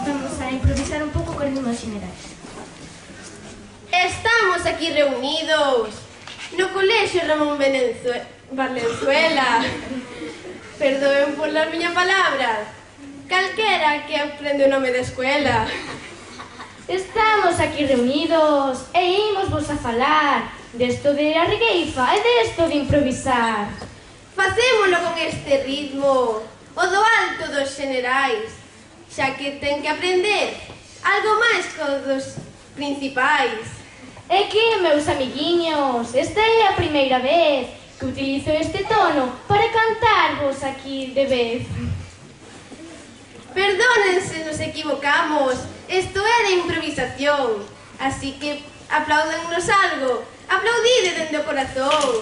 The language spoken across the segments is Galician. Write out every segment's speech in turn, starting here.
Vamos a improvisar un pouco con ritmos xenerais. Estamos aquí reunidos no Colexio Ramón Valenzuela. Perdoen por las miñas palabras. Calquera que aprende o nome da escuela. Estamos aquí reunidos e imos vos a falar desto de a regueifa e desto de improvisar. Facémolo con este ritmo, o do alto dos xenerais, xa que ten que aprender algo máis que dos principais. É que, meus amiguiños, esta é a primeira vez que utilizo este tono para cantarvos aquí de vez. Perdonen se nos equivocamos, isto é de improvisación, así que aplaudennos algo, aplaudide dende o corazón.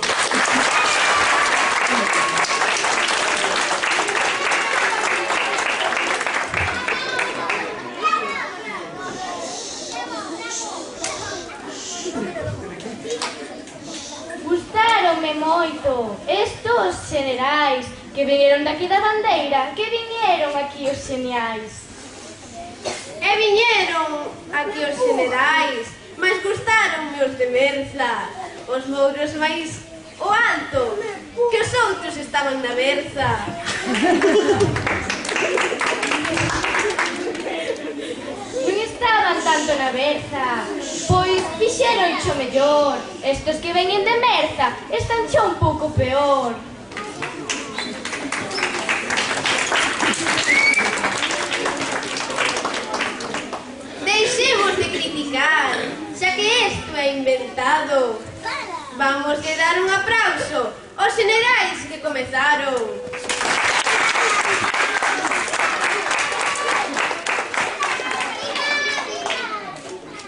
Gustaronme moito estos xenerais que viñeron daqui da bandeira, que viñeron aquí os xeniais. E viñeron aquí os xenerais, mas gustaronme os de Merza, os mouros máis o alto, que os outros estaban na berza. Non estaban tanto na berza, pois fixeron xo mellor. Estos que veñen de Merza están xo un pouco peor. Deixemos de criticar, xa que isto é inventado. Vamos de dar un aplauso aos xenerais que comezaron.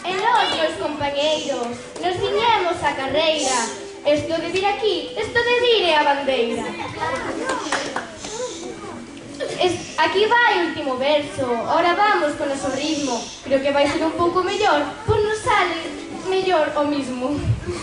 E nós, meus compañeiros, nos viñemos a carreira. Esto de vir aquí, esto de vir é a bandeira. Aquí vai o último verso, ahora vamos con noso ritmo. Creo que vai ser un pouco mellor, pois nos sale mellor o mismo.